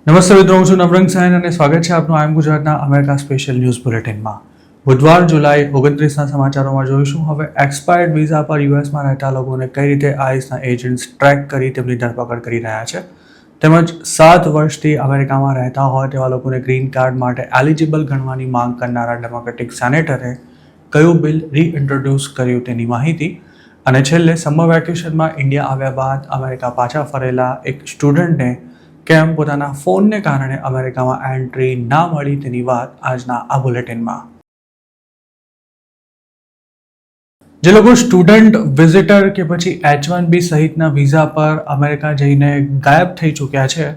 નમસ્તે મિત્રો, હું છું નવરંગ સાયન અને સ્વાગત છે આપનું આઈ એમ ગુજરાતના અમેરિકા સ્પેશિયલ ન્યૂઝ બુલેટિનમાં. બુધવાર જુલાઈ 29ના સમાચારોમાં જોઈશું હવે એક્સપાયર્ડ વિઝા પર યુએસમાં રહેતા લોકોને કઈ રીતે આઈસના એજન્ટ્સ ટ્રેક કરી તેમની ધરપકડ કરી રહ્યા છે, તેમજ 7 વર્ષથી અમેરિકામાં રહેતા હોય તેવા લોકોને ગ્રીન કાર્ડ માટે એલિજિબલ ગણવાની માંગ કરનારા ડેમોક્રેટિક સેનેટરે કયું બિલ રીઇન્ટ્રોડ્યુસ કર્યું તેની માહિતી, અને છેલ્લે સમર વેકેશનમાં ઇન્ડિયા આવ્યા બાદ અમેરિકા પાછા ફરેલા એક સ્ટુડન્ટને કેમ પોતાના ફોનને કારણે અમેરિકામાં એન્ટ્રી ના મળી તેની વાત આજના આ બુલેટિનમાં. જે લોકો સ્ટુડન્ટ, વિઝિટર કે પછી H1B સહિતના વિઝા પર અમેરિકા જઈને ગાયબ થઈ ચૂક્યા છે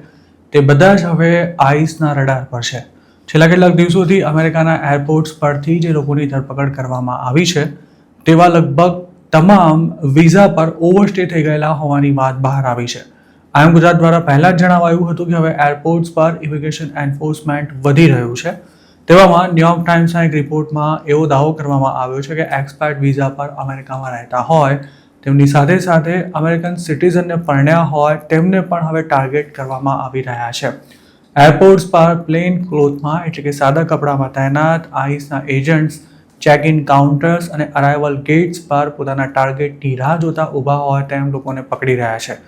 તે બધા જ હવે આઈસના રડાર પર છે. છેલ્લા કેટલાક દિવસોથી અમેરિકાના એરપોર્ટ્સ પરથી જે લોકોની ધરપકડ કરવામાં આવી છે તેવા લગભગ તમામ વિઝા પર ઓવરસ્ટે થઈ ગયેલા હોવાની વાત બહાર આવી છે. આઈ એમ ગુજરાત દ્વારા પહેલાં જ જણાવાયું હતું કે હવે એરપોર્ટ્સ પર ઇમિગ્રેશન એન્ફોર્સમેન્ટ વધી રહ્યું છે. તેવામાં ન્યૂયોર્ક ટાઈમ્સના એક રિપોર્ટમાં એવો દાવો કરવામાં આવ્યો છે કે એક્સપાયર્ડ વિઝા પર અમેરિકામાં રહેતા હોય તેમની સાથે સાથે અમેરિકન સિટીઝનને પરણ્યા હોય તેમને પણ હવે ટાર્ગેટ કરવામાં આવી રહ્યા છે. એરપોર્ટ્સ પર પ્લેન ક્લોથમાં એટલે કે સાદા કપડામાં તૈનાત આઈસના એજન્ટ્સ ચેક ઇન કાઉન્ટર્સ અને અરાઇવલ ગેટ્સ પર પોતાના ટાર્ગેટની રાહ જોતા ઊભા હોય તેમ લોકોને પકડી રહ્યા છે.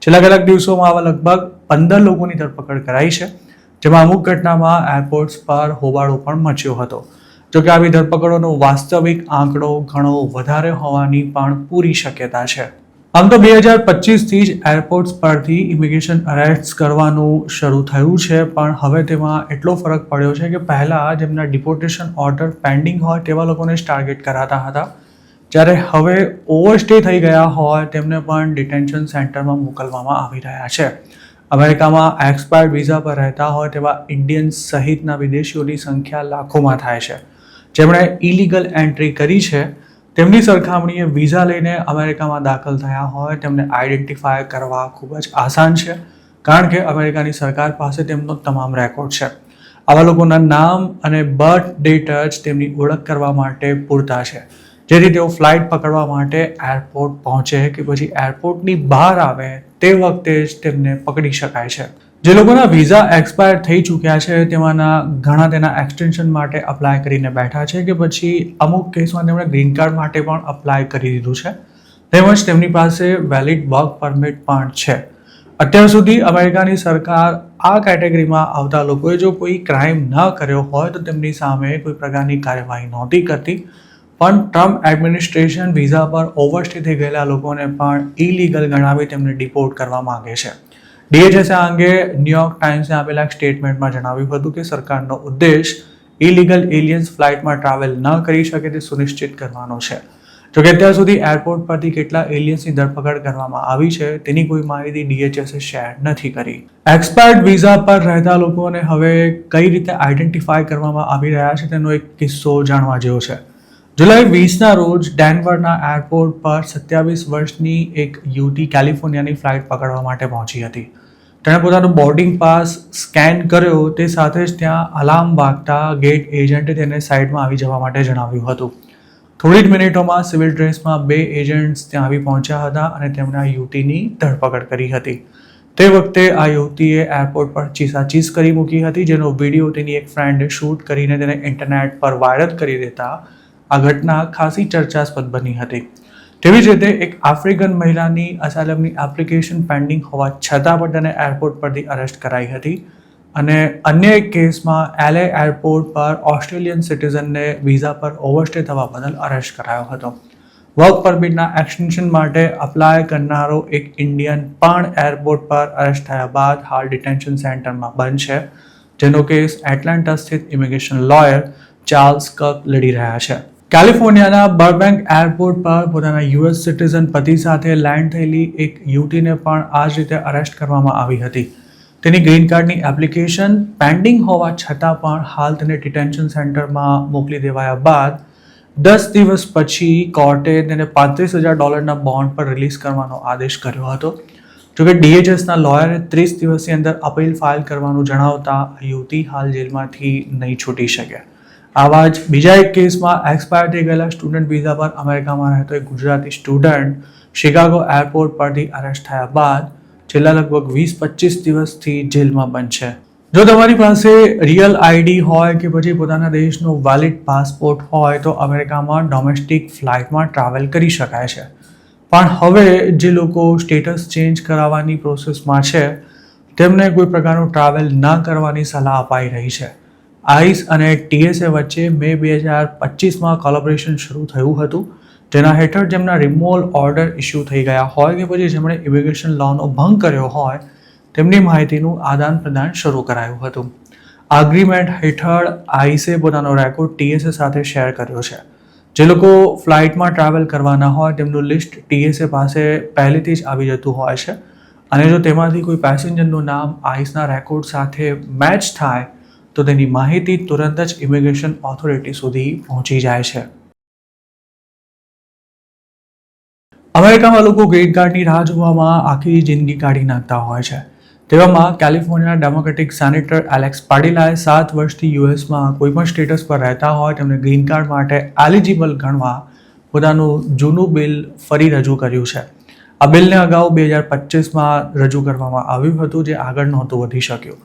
છેલ્લા કેટલાક દિવસોમાં આવા લગભગ 15 લોકોની ધરપકડ કરાઈ છે, જેમાં અમુક ઘટનામાં એરપોર્ટ્સ પર હોબાળો પણ મચ્યો હતો. જોકે આવી ધરપકડોનો વાસ્તવિક આંકડો ઘણો વધારે હોવાની પણ પૂરી શક્યતા છે. આમ તો 2025થી જ એરપોર્ટ્સ પરથી ઇમિગ્રેશન અરેસ્ટ કરવાનું શરૂ થયું છે, પણ હવે તેમાં એટલો ફરક પડ્યો છે કે પહેલાં જેમના ડિપોર્ટેશન ઓર્ડર પેન્ડિંગ હોય તેવા લોકોને જ ટાર્ગેટ કરાતા હતા, જ્યારે હવે ઓવરસ્ટે થઈ ગયા હોય તેમને પણ ડિટેન્શન સેન્ટરમાં મોકલવામાં આવી રહ્યા છે. અમેરિકામાં એક્સપાયર્ડ વિઝા પર રહેતા હોય તેવા ઇન્ડિયન્સ સહિતના વિદેશીઓની સંખ્યા લાખોમાં થાય છે. જેમણે ઇલીગલ એન્ટ્રી કરી છે તેમની સરખામણીએ વિઝા લઈને અમેરિકામાં દાખલ થયા હોય તેમને આઈડેન્ટિફાય કરવા ખૂબ જ આસાન છે, કારણ કે અમેરિકાની સરકાર પાસે તેમનો તમામ રેકોર્ડ છે. આવા લોકોના નામ અને બર્થ ડેટ જ તેમની ઓળખ કરવા માટે પૂરતા છે, જેથી તેઓ ફ્લાઇટ પકડવા માટે એરપોર્ટ પહોંચે કે પછી એરપોર્ટની બહાર આવે તે વખતે જ તેમને પકડી શકાય છે. જે લોકોના વિઝા એક્સપાયર થઈ ચૂક્યા છે તેમાંના ઘણા તેના એક્સટેન્શન માટે અપ્લાય કરીને બેઠા છે કે પછી અમુક કેસમાં તેમણે ગ્રીન કાર્ડ માટે પણ અપ્લાય કરી દીધું છે, તેમજ તેમની પાસે વેલિડ વર્ક પરમિટ પણ છે. અત્યાર સુધી અમેરિકાની સરકાર આ કેટેગરીમાં આવતા લોકોએ જો કોઈ ક્રાઇમ ન કર્યો હોય તો તેમની સામે કોઈ પ્રકારની કાર્યવાહી નહોતી કરતી, પણ ટ્રમ્પ એડમિનિસ્ટ્રેશન વિઝા પર ઓવરસ્ટે થઈ ગયેલા લોકોને પણ ઇલીગલ ગણાવી તેમને ડિપોર્ટ કરવા માંગે છે. DHS આ અંગે ન્યૂયોર્ક ટાઈમ્સને આપેલા એક સ્ટેટમેન્ટમાં જણાવ્યું હતું કે સરકારનો ઉદ્દેશ ઇલીગલ એલિયન્સ ફ્લાઇટમાં ટ્રાવેલ ન કરી શકે તે સુનિશ્ચિત કરવાનો છે. જોકે અત્યાર સુધી એરપોર્ટ પરથી કેટલા એલિયન્સની ધરપકડ કરવામાં આવી છે તેની કોઈ માહિતી DHSએ શેર નથી કરી. એક્સપાયર્ડ વિઝા પર રહેતા લોકોને હવે કઈ રીતે આઈડેન્ટિફાય કરવામાં આવી રહ્યા છે તેનો એક કિસ્સો જાણવા જેવો છે. જુલાઈ 20ના રોજ ડેનવરના એરપોર્ટ પર 27 વર્ષની એક યુવતી કેલિફોર્નિયાની ફ્લાઇટ પકડવા માટે પહોંચી હતી. તેણે પોતાનો બોર્ડિંગ પાસ સ્કેન કર્યો તે સાથે જ ત્યાં અલાર્મ વાગતા ગેટ એજન્ટે તેને સાઈડમાં આવી જવા માટે જણાવ્યું હતું. થોડી જ મિનિટોમાં સિવિલ ડ્રેસમાં 2 એજન્ટ્સ ત્યાં આવી પહોંચ્યા હતા અને તેમણે આ યુવતીની ધરપકડ કરી હતી. તે વખતે આ યુવતીએ એરપોર્ટ પર ચીસાચીસ કરી મૂકી હતી, જેનો વિડીયો તેની એક ફ્રેન્ડે શૂટ કરીને તેને ઇન્ટરનેટ પર વાયરલ કરી દેતા આ ઘટના ખાસી ચર્ચાસ્પદ બની હતી. તેવી જ રીતે એક આફ્રિકન મહિલાની અસાઇલમની એપ્લિકેશન પેન્ડિંગ હોવા છતાં પણ તેને એરપોર્ટ પરથી અરેસ્ટ કરાઈ હતી, અને અન્ય એક કેસમાં LA એરપોર્ટ પર ઓસ્ટ્રેલિયન સિટીઝનને વિઝા પર ઓવરસ્ટે થવા બદલ અરેસ્ટ કરાયો હતો. વર્ક પરમિટના એક્સટેન્શન માટે અપ્લાય કરનારો એક ઇન્ડિયન પણ એરપોર્ટ પર અરેસ્ટ થયા બાદ હાલ ડિટેન્શન સેન્ટરમાં બંધ છે, જેનો કેસ એટલાન્ટા સ્થિત ઇમિગ્રેશન લોયર ચાર્લ્સ કર્ક લડી રહ્યા છે. કેલિફોર્નિયાના બર્બેન્ક એરપોર્ટ પર પોતાના US સિટીઝન પતિ સાથે લેન્ડ થયેલી એક યુવતીને પણ આ જ રીતે અરેસ્ટ કરવામાં આવી હતી. તેની ગ્રીન કાર્ડની એપ્લિકેશન પેન્ડિંગ હોવા છતાં પણ હાલ તેને ડિટેન્શન સેન્ટરમાં મોકલી દેવાયા બાદ 10 દિવસ પછી કોર્ટે તેને $35,000 બોન્ડ પર રિલીઝ કરવાનો આદેશ કર્યો હતો. જોકે DHSના લોયરે 30 દિવસની અંદર અપીલ ફાઇલ કરવાનું જણાવતા યુવતી હાલ જેલમાંથી નહીં છૂટી શકે. આવા જ બીજા એક કેસમાં એક્સપાયર થઈ ગયેલા સ્ટુડન્ટ વિઝા પર અમેરિકામાં રહેતો એક ગુજરાતી સ્ટુડન્ટ શિકાગો એરપોર્ટ પરથી અરેસ્ટ થયા બાદ છેલ્લા લગભગ 20-25 દિવસથી જેલમાં બંધ છે. જો તમારી પાસે રિયલ આઈડી હોય કે પછી પોતાના દેશનો વેલિડ પાસપોર્ટ હોય તો અમેરિકામાં ડોમેસ્ટિક ફ્લાઇટમાં ટ્રાવેલ કરી શકાય છે. પણ હવે જે લોકો સ્ટેટસ ચેન્જ કરાવવાની પ્રોસેસમાં છે તેમને કોઈ પ્રકારનું ટ્રાવેલ ન કરવાની સલાહ અપાઈ રહી છે. આઈસ અને TSA વચ્ચે મે 2025માં કોલેબોરેશન શરૂ થયું હતું, જેના હેઠળ જેમના રિમૂવલ ઓર્ડર ઇસ્યુ થઈ ગયા હોય કે પછી જેમણે ઇમિગ્રેશન લોનો ભંગ કર્યો હોય તેમની માહિતીનું આદાન પ્રદાન શરૂ કરાયું હતું. આ અગ્રીમેન્ટ હેઠળ આઈસે પોતાનો રેકોર્ડ TSA સાથે શેર કર્યો છે. જે લોકો ફ્લાઇટમાં ટ્રાવેલ કરવાના હોય તેમનું લિસ્ટ TSA પાસે પહેલેથી જ આવી જતું હોય છે અને જો તેમાંથી કોઈ પેસેન્જરનું નામ આઈસના રેકોર્ડ સાથે મેચ થાય તો તેની માહિતી તુરંત જ ઇમિગ્રેશન ઓથોરિટી સુધી પહોંચી જાય છે. અમેરિકામાં લોકો ગ્રીન કાર્ડની રાહ જોવામાં આખી જિંદગી કાઢી નાખતા હોય છે. તેવામાં કેલિફોર્નિયાના ડેમોક્રેટિક સેનેટર એલેક્સ પાડિલાએ 7 વર્ષથી યુએસમાં કોઈપણ સ્ટેટસ પર રહેતા હોય તેમને ગ્રીન કાર્ડ માટે એલિજિબલ ગણવા પોતાનું જૂનું બિલ ફરી રજૂ કર્યું છે. આ બિલને અગાઉ 2025માં રજૂ કરવામાં આવ્યું હતું, જે આગળ નહોતું વધી શક્યું.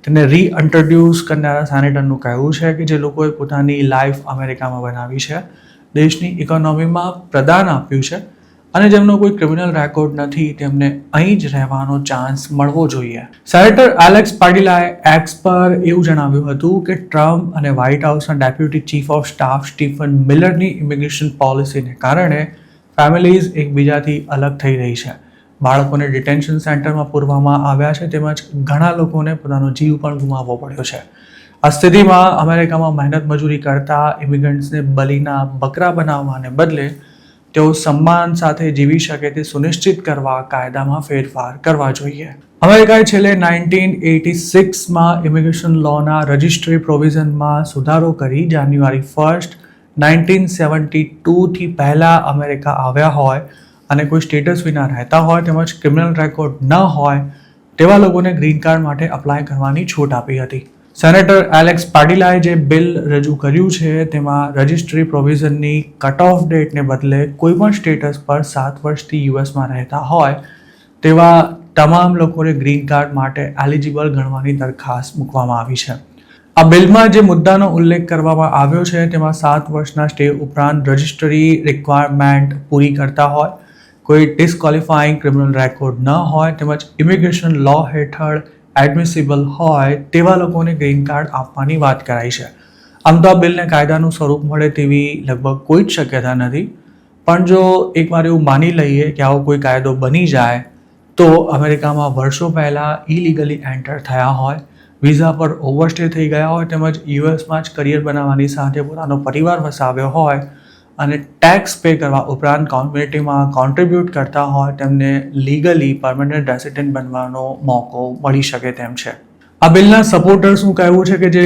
તેને રીઇન્ટ્રોડ્યુસ કરનારા સેનેટરનું કહેવું છે કે જે લોકોએ પોતાની લાઈફ અમેરિકામાં બનાવી છે, દેશની ઇકોનોમીમાં પ્રદાન આપ્યું છે અને જેમનો કોઈ ક્રિમિનલ રેકોર્ડ નથી તેમને અહીં જ રહેવાનો ચાન્સ મળવો જોઈએ. સેનેટર એલેક્સ પાડિલાએ એક્સ પર એવું જણાવ્યું હતું કે ટ્રમ્પ અને વ્હાઇટ હાઉસના deputy chief of staff Stephen મિલરની ઇમિગ્રેશન પોલિસીને કારણે ફેમિલીઝ એકબીજાથી અલગ થઈ રહી છે. બાળકોને ડિટેન્શન સેન્ટરમાં પૂરવામાં આવ્યા છે તેમજ ઘણા લોકોને પોતાનો જીવ પણ ગુમાવવો પડ્યો છે. આ સ્થિતિમાં અમેરિકામાં મહેનત મજૂરી કરતા ઇમિગ્રન્ટ્સને બલીના બકરા બનાવવાને બદલે તેઓ સન્માન સાથે જીવી શકે તે સુનિશ્ચિત કરવા કાયદામાં ફેરફાર કરવા જોઈએ. અમેરિકાએ છેલ્લે 1986માં ઇમિગ્રેશન લોના રજિસ્ટ્રી પ્રોવિઝનમાં સુધારો કરી જાન્યુઆરી 1, 1972થી પહેલા અમેરિકા આવ્યા હોય અને કોઈ સ્ટેટસ વિના રહેતા હોય તેમજ ક્રિમિનલ રેકોર્ડ ન હોય તેવા લોકોને ગ્રીન કાર્ડ માટે અપ્લાય કરવાની છૂટ આપી હતી. સેનેટર એલેક્સ પાડિલાએ જે બિલ રજૂ કર્યું છે તેમાં રજિસ્ટ્રી પ્રોવિઝનની કટ ઓફ ડેટને બદલે કોઈપણ સ્ટેટસ પર 7 વર્ષથી યુએસમાં રહેતા હોય તેવા તમામ લોકોને ગ્રીન કાર્ડ માટે એલિજિબલ ગણવાની દરખાસ્ત મૂકવામાં આવી છે. આ બિલમાં જે મુદ્દાનો ઉલ્લેખ કરવામાં આવ્યો છે તેમાં 7 વર્ષના સ્ટે ઉપરાંત રજિસ્ટ્રી રિક્વાયરમેન્ટ પૂરી કરતા હોય, કોઈ ડિસ્ક્વોલિફાઈંગ ક્રિમિનલ રેકોર્ડ ન હોય તેમજ ઇમિગ્રેશન લો હેઠળ એડમિસિબલ હોય તેવા લોકોને ગ્રીન કાર્ડ આપવાની વાત કરાઈ છે. આમ તો આ બિલને કાયદાનું સ્વરૂપ મળે તેવી લગભગ કોઈ જ શક્યતા નથી, પણ જો એકવાર એવું માની લઈએ કે આવો કોઈ કાયદો બની જાય તો અમેરિકામાં વર્ષો પહેલાં ઇલીગલી એન્ટર થયા હોય, વિઝા પર ઓવરસ્ટે થઈ ગયા હોય તેમજ યુએસમાં જ કરિયર બનાવવાની સાથે પોતાનો પરિવાર વસાવ્યો હોય અને ટેક્સ પે કરવા ઉપરાંત કોમ્યુનિટીમાં કોન્ટ્રીબ્યુટ કરતા હોય તેમને લીગલી પરમનન્ટ રેસિડેન્ટ બનવાનો મોકો મળી શકે તેમ છે. આ બિલના સપોર્ટર્સનું કહેવું છે કે જે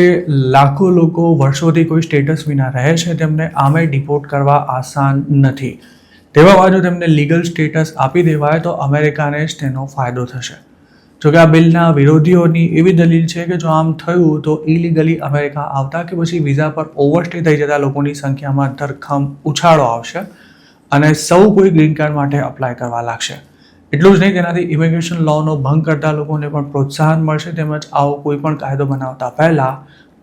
લાખો લોકો વર્ષોથી કોઈ સ્ટેટસ વિના રહે છે તેમને આમે ડિપોર્ટ કરવા આસાન નથી. તેવામાં જો તેમને લીગલ સ્ટેટસ આપી દેવાય તો અમેરિકાને જ તેનો ફાયદો થશે. જોકે આ બિલના વિરોધીઓની એવી દલીલ છે કે જો આમ થયું તો ઇલીગલી અમેરિકા આવતા કે પછી વિઝા પર ઓવરસ્ટે થઈ જતા લોકોની સંખ્યામાં ધરખમ ઉછાળો આવશે અને સૌ કોઈ ગ્રીન કાર્ડ માટે અપ્લાય કરવા લાગશે. એટલું જ નહીં, તેનાથી ઇમિગ્રેશન લોનો ભંગ કરતા લોકોને પણ પ્રોત્સાહન મળશે તેમજ આવો કોઈ પણ કાયદો બનાવતા પહેલા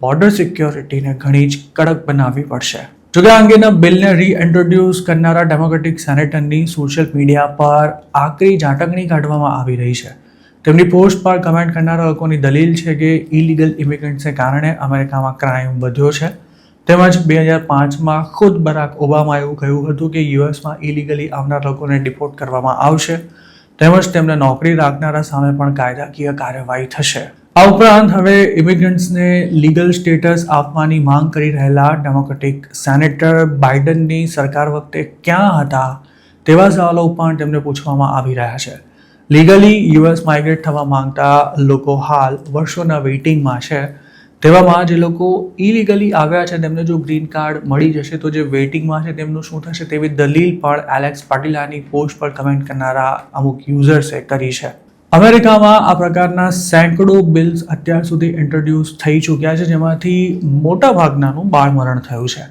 બોર્ડર સિક્યોરિટીને ઘણી જ કડક બનાવવી પડશે. જોકે આ અંગેના બિલને રીઇન્ટ્રોડ્યુસ કરનારા ડેમોક્રેટિક સેનેટરની સોશિયલ મીડિયા પર આકરી ઝાટકણી કાઢવામાં આવી રહી છે. તેમની પોસ્ટ પર કમેન્ટ કરનારા લોકોની દલીલ છે કે ઇલીગલ ઇમિગ્રન્ટ્સને કારણે અમેરિકામાં ક્રાઇમ વધ્યો છે તેમજ 2005માં ખુદ બરાક ઓબામાએ એવું કહ્યું હતું કે યુએસમાં ઇલીગલી આવનાર લોકોને ડિપોર્ટ કરવામાં આવશે તેમજ તેમને નોકરી રાખનારા સામે પણ કાયદાકીય કાર્યવાહી થશે. આ ઉપરાંત હવે ઇમિગ્રન્ટ્સને લીગલ સ્ટેટસ આપવાની માંગ કરી રહેલા ડેમોક્રેટિક સેનેટર બાઇડનની સરકાર વખતે ક્યાં હતા તેવા સવાલો પણ તેમને પૂછવામાં આવી રહ્યા છે. લીગલી યુએસ માઇગ્રેટ થવા માંગતા લોકો હાલ વર્ષોના વેઇટિંગમાં છે. તેવામાં જે લોકો ઇલીગલી આવ્યા છે તેમને જો ગ્રીન કાર્ડ મળી જશે તો જે વેઇટિંગમાં છે તેમનું શું થશે તેવી દલીલ પણ એલેક્સ પાડિલાની પોસ્ટ પર કમેન્ટ કરનારા અમુક યુઝર્સે કરી છે. અમેરિકામાં આ પ્રકારના સેંકડો બિલ્સ અત્યાર સુધી ઇન્ટ્રોડ્યુસ થઈ ચૂક્યા છે જેમાંથી મોટા ભાગનાનું બાળમરણ થયું છે.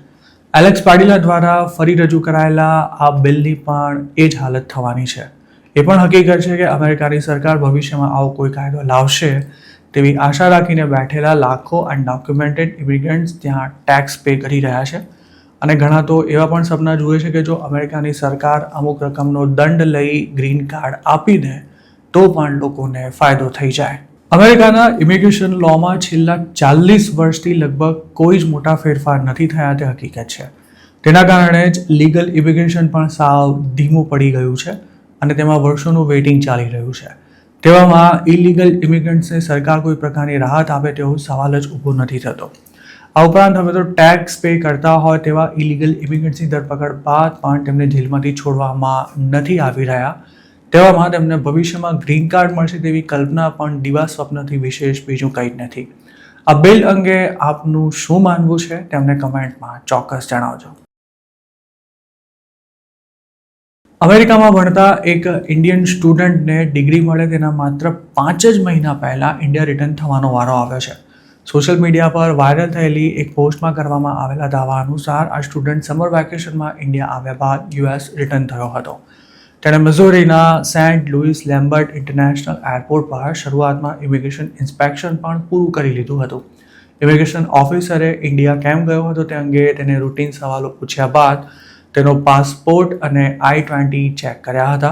એલેક્સ પાડિલા દ્વારા ફરી રજૂ કરાયેલા આ બિલની પણ એ જ હાલત થવાની છે. એ પણ હકીકત છે કે અમેરિકાની સરકાર ભવિષ્યમાં આવો કોઈ કાયદો લાવશે તેવી આશા રાખીને બેઠેલા લાખો અનડોક્યુમેન્ટેડ ઇમિગ્રન્ટ્સ ત્યાં ટેક્સ પે કરી રહ્યા છે. અને ઘણા તો એવા પણ સપના જુએ છે કે જો અમેરિકાની સરકાર અમુક રકમનો દંડ લઈ ગ્રીન કાર્ડ આપી દે તો પણ લોકોને ફાયદો થઈ જાય. અમેરિકાના ઇમિગ્રેશન લોમાં છેલ્લા 40 વર્ષથી લગભગ કોઈ જ મોટા ફેરફાર નથી થયા તે હકીકત છે. તેના કારણે જ લીગલ ઇમિગ્રેશન પણ સાવ ધીમું પડી ગયું છે અને તેમાં વર્ષોનું વેઇટિંગ ચાલી રહ્યું છે. તેવામાં ઇલીગલ ઇમિગ્રન્ટ્સને સરકાર કોઈ પ્રકારની રાહત આપે તેવો સવાલ જ ઊભો નથી થતો. આ ઉપરાંત હવે તો ટેક્સ પે કરતા હોય તેવા ઇલીગલ ઇમિગ્રન્ટ્સની ધરપકડ બાદ પણ તેમને જેલમાંથી છોડવામાં નથી આવી રહ્યા. તેવામાં તેમને ભવિષ્યમાં ગ્રીન કાર્ડ મળશે તેવી કલ્પના પણ દિવા સ્વપ્નથી વિશેષ બીજું કંઈ જ નથી. આ બિલ અંગે આપનું શું માનવું છે તેમને કમેન્ટમાં ચોક્કસ જણાવજો. અમેરિકામાં ભણતા એક ઇન્ડિયન સ્ટુડન્ટને ડિગ્રી મળે તેના માત્ર 5 જ મહિના પહેલાં ઇન્ડિયા રિટર્ન થવાનો વારો આવ્યો છે. સોશિયલ મીડિયા પર વાયરલ થયેલી એક પોસ્ટમાં કરવામાં આવેલા દાવા અનુસાર આ સ્ટુડન્ટ સમર વેકેશનમાં ઇન્ડિયા આવ્યા બાદ યુએસ રિટર્ન થયો હતો. તેણે મિઝોરીના Saint Louis Lambert international airport પર શરૂઆતમાં ઇમિગ્રેશન ઇન્સ્પેક્શન પણ પૂરું કરી લીધું હતું. ઇમિગ્રેશન ઓફિસરે ઇન્ડિયા કેમ ગયો હતો તે અંગે તેને રૂટીન સવાલો પૂછ્યા બાદ તેનો પાસપોર્ટ અને I-20 ચેક કર્યા હતા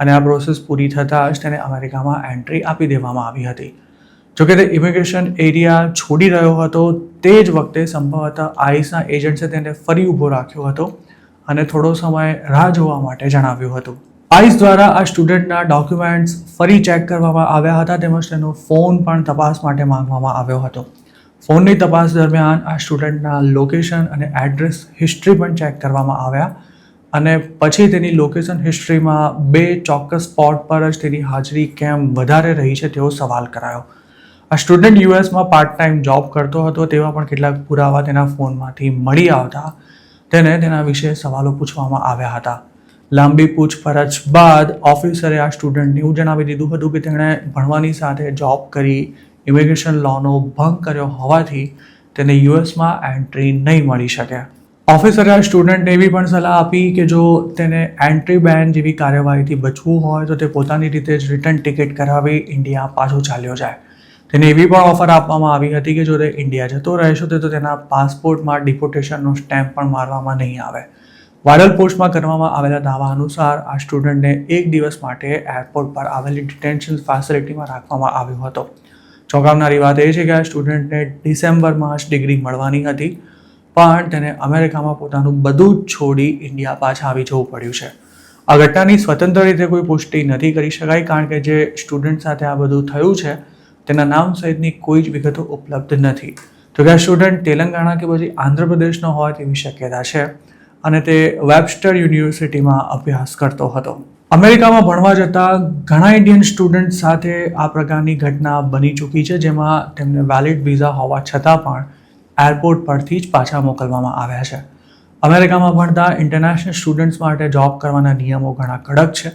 અને આ પ્રોસેસ પૂરી થતાં જ તેને અમેરિકામાં એન્ટ્રી આપી દેવામાં આવી હતી. જોકે તે ઇમિગ્રેશન એરિયા છોડી રહ્યો હતો તે જ વખતે સંભવતઃ આઈસના એજન્ટ્સે તેને ફરી ઊભો રાખ્યો હતો અને થોડો સમય રાહ જોવા માટે જણાવ્યું હતું. આઈસ દ્વારા આ સ્ટુડન્ટના ડોક્યુમેન્ટ્સ ફરી ચેક કરવામાં આવ્યા હતા તેમજ તેનો ફોન પણ તપાસ માટે માંગવામાં આવ્યો હતો. ફોનની તપાસ દરમિયાન આ સ્ટુડન્ટના લોકેશન અને એડ્રેસ હિસ્ટ્રી પણ ચેક કરવામાં આવ્યા અને પછી તેની લોકેશન હિસ્ટ્રીમાં 2 ચોક્કસ સ્પોટ પર જ તેની હાજરી કેમ વધારે રહી છે તેવો સવાલ કરાયો. આ સ્ટુડન્ટ યુએસમાં પાર્ટ ટાઈમ જોબ કરતો હતો તેવા પણ કેટલાક પુરાવા તેના ફોનમાંથી મળી આવતા તેને તેના વિશે સવાલો પૂછવામાં આવ્યા હતા. લાંબી પૂછપરછ બાદ ઓફિસરે આ સ્ટુડન્ટને એવું જણાવી દીધું હતું કે તેણે ભણવાની સાથે જોબ કરી ઇમિગ્રેશન લોનો ભંગ કર્યો હોવાથી તેને યુએસમાં એન્ટ્રી નહીં મળી શકે. ઓફિસરે આ સ્ટુડન્ટને એવી પણ સલાહ આપી કે જો તેને એન્ટ્રી બેન જેવી કાર્યવાહીથી બચવું હોય તો તે પોતાની રીતે જ રિટર્ન ટિકિટ કરાવી ઇન્ડિયા પાછો ચાલ્યો જાય. તેને એવી પણ ઓફર આપવામાં આવી હતી કે જો તે ઇન્ડિયા જતો રહેશે તો તેના પાસપોર્ટમાં ડિપોર્ટેશનનો સ્ટેમ્પ પણ મારવામાં નહીં આવે. વાયરલ પોસ્ટમાં કરવામાં આવેલા દાવા અનુસાર આ સ્ટુડન્ટને 1 દિવસ માટે એરપોર્ટ પર આવેલી ડિટેન્શન ફેસિલિટીમાં રાખવામાં આવ્યો હતો. ચોંકાવનારી વાત એ છે કે આ સ્ટુડન્ટને ડિસેમ્બરમાં જ ડિગ્રી મળવાની હતી પણ તેને અમેરિકામાં પોતાનું બધું જ છોડી ઇન્ડિયા પાછા આવી જવું પડ્યું છે. આ ઘટનાની સ્વતંત્ર રીતે કોઈ પુષ્ટિ નથી કરી શકાય કારણ કે જે સ્ટુડન્ટ સાથે આ બધું થયું છે તેના નામ સહિતની કોઈ જ વિગતો ઉપલબ્ધ નથી. તો કે આ સ્ટુડન્ટ તેલંગાણા કે પછી આંધ્રપ્રદેશનો હોય તેવી શક્યતા છે અને તે વેબસ્ટર યુનિવર્સિટીમાં અભ્યાસ કરતો હતો. અમેરિકામાં ભણવા જતા ઘણા ઇન્ડિયન સ્ટુડન્ટ સાથે આ પ્રકારની ઘટના બની ચૂકી છે જેમાં તેમને વેલિડ વિઝા હોવા છતાં પણ એરપોર્ટ પરથી જ પાછા મોકલવામાં આવ્યા છે. અમેરિકામાં ભણતા ઇન્ટરનેશનલ સ્ટુડન્ટ્સ માટે જોબ કરવાના નિયમો ઘણા કડક છે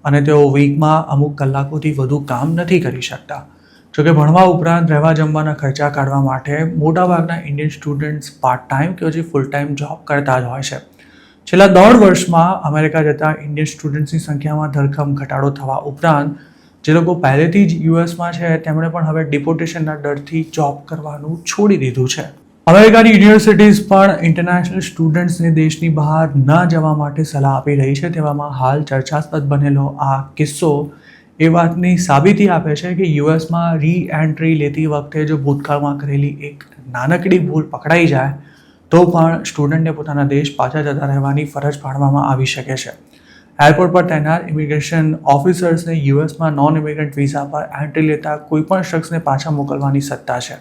અને તેઓ વીકમાં અમુક કલાકોથી વધુ કામ નથી કરી શકતા. જોકે ભણવા ઉપરાંત રહેવા જમવાના ખર્ચા કાઢવા માટે મોટાભાગના ઇન્ડિયન સ્ટુડન્ટ્સ પાર્ટ ટાઈમ કે પછી ફૂલ ટાઈમ જોબ કરતા જ હોય છે. છેલ્લા 1.5 વર્ષમાં અમેરિકા જતા ઇન્ડિયન સ્ટુડન્ટ્સની સંખ્યામાં ધરખમ ઘટાડો થવા ઉપરાંત જે લોકો પહેલેથી જ યુએસમાં છે તેમણે પણ હવે ડિપોર્ટેશનના ડરથી જોબ કરવાનું છોડી દીધું છે. અમેરિકાની યુનિવર્સિટીઝ પણ ઇન્ટરનેશનલ સ્ટુડન્ટ્સને દેશની બહાર ન જવા માટે સલાહ આપી રહી છે. તેવામાં હાલ ચર્ચાસ્પદ બનેલો આ કિસ્સો એ વાતની સાબિતી આપે છે કે યુએસમાં રી એન્ટ્રી લેતી વખતે જો ભૂતકાળમાં કરેલી એક નાનકડી ભૂલ પકડાઈ જાય તો પણ સ્ટુડન્ટને પોતાના દેશ પાછા જતા રહેવાની ફરજ પાડવામાં આવી શકે છે. એરપોર્ટ પર તૈનાત ઇમિગ્રેશન ઓફિસર્સને યુએસમાં નોન ઇમિગ્રન્ટ વિઝા પર એન્ટ્રી લેતા કોઈપણ શખ્સને પાછા મોકલવાની સત્તા છે.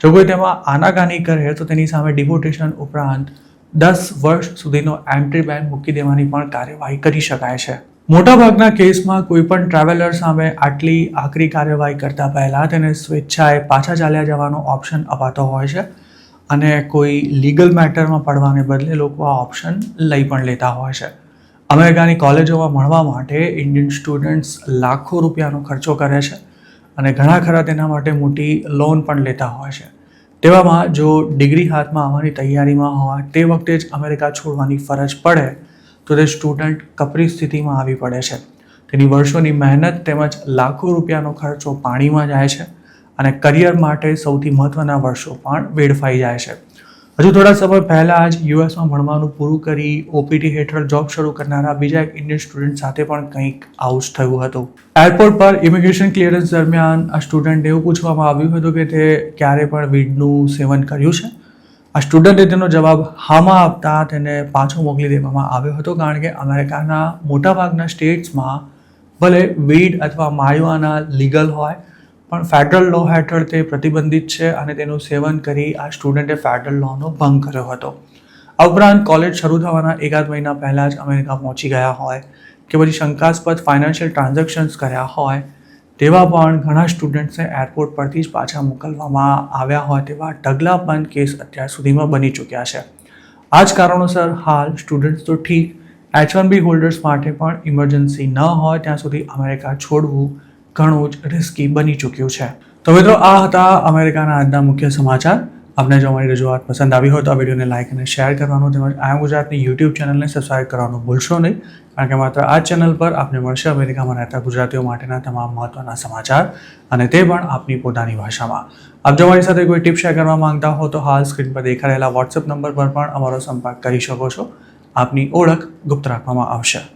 જો કોઈ તેમાં આનાકાની કરે તો તેની સામે ડિપોર્ટેશન ઉપરાંત 10 વર્ષ સુધીનો એન્ટ્રી બેન મૂકી દેવાની પણ કાર્યવાહી કરી શકાય છે. મોટાભાગના કેસમાં કોઈપણ ટ્રાવેલર સામે આટલી આકરી કાર્યવાહી કરતા પહેલાં તેને સ્વેચ્છાએ પાછા ચાલ્યા જવાનો ઓપ્શન અપાતો હોય છે અને કોઈ લીગલ મેટરમાં પડવાને બદલે લોકો આ ઓપ્શન લઈ પણ લેતા હોય છે. અમેરિકાની કોલેજોમાં ભણવા માટે ઇન્ડિયન સ્ટુડન્ટ્સ લાખો રૂપિયાનો ખર્ચો કરે છે અને ઘણા ખરા તેના માટે મોટી લોન પણ લેતા હોય છે. તેવામાં જો ડિગ્રી હાથમાં આવવાની તૈયારીમાં હોય તે વખતે જ અમેરિકા છોડવાની ફરજ પડે તો તે સ્ટુડન્ટ કપરી સ્થિતિમાં આવી પડે છે. તેની વર્ષોની મહેનત તેમજ લાખો રૂપિયાનો ખર્ચો પાણીમાં જાય છે અને કરિયર માટે સૌથી મહત્ત્વના વર્ષો પણ વેડફાઈ જાય છે. હજુ થોડા સમય પહેલાં જ યુએસમાં ભણવાનું પૂરું કરી ઓપીટી હેઠળ જોબ શરૂ કરનારા બીજા એક ઇન્ડિયન સ્ટુડન્ટ સાથે પણ કંઈક આવું જ થયું હતું. એરપોર્ટ પર ઇમિગ્રેશન ક્લિયરન્સ દરમિયાન આ સ્ટુડન્ટ એવું પૂછવામાં આવ્યું હતું કે તે ક્યારે પણ વીડનું સેવન કર્યું છે. આ સ્ટુડન્ટે તેનો જવાબ હામાં આપતા તેને પાછો મોકલી દેવામાં આવ્યો હતો, કારણ કે અમેરિકાના મોટાભાગના સ્ટેટ્સમાં ભલે વીડ અથવા મારિજુઆના લીગલ હોય પણ ફેડરલ લો હેઠળ તે પ્રતિબંધિત છે અને તેનું સેવન કરી આ સ્ટુડન્ટે ફેડરલ લોનો ભંગ કર્યો હતો. આ ઉપરાંત કોલેજ શરૂ થવાના એકાદ મહિના પહેલાં જ અમેરિકા પહોંચી ગયા હોય કે પછી શંકાસ્પદ ફાઇનાન્શિયલ ટ્રાન્ઝેક્શન્સ કર્યા હોય તેવા પણ ઘણા સ્ટુડન્ટ્સને એરપોર્ટ પરથી જ પાછા મોકલવામાં આવ્યા હોય તેવા ઢગલાબંધ કેસ અત્યાર સુધીમાં બની ચૂક્યા છે. આ જ કારણોસર હાલ સ્ટુડન્ટ્સ તો ઠીક, H1B હોલ્ડર્સ માટે પણ ઇમરજન્સી ન હોય ત્યાં સુધી અમેરિકા છોડવું ઘણું જ રિસ્કી બની ચૂક્યું છે. તો મિત્રો, આ હતા અમેરિકાના આજના મુખ્ય સમાચાર. આપને જો અમારી રજૂઆત પસંદ આવી હોય તો આ વિડીયોને લાઇક અને શેર કરવાનું તેમજ આઈ એમ ગુજરાતની યુટ્યુબ ચેનલને સબસ્ક્રાઇબ કરવાનું ભૂલશો નહીં, કારણ કે માત્ર આ ચેનલ પર આપને મળશે અમેરિકામાં રહેતા ગુજરાતીઓ માટેના તમામ મહત્ત્વના સમાચાર, અને તે પણ આપની પોતાની ભાષામાં. આપ જો અમારી સાથે કોઈ ટિપ શેર કરવા માંગતા હો તો હાલ સ્ક્રીન પર દેખાઈ રહેલા વોટ્સએપ નંબર પર પણ અમારો સંપર્ક કરી શકો છો. આપની ઓળખ ગુપ્ત રાખવામાં આવશે.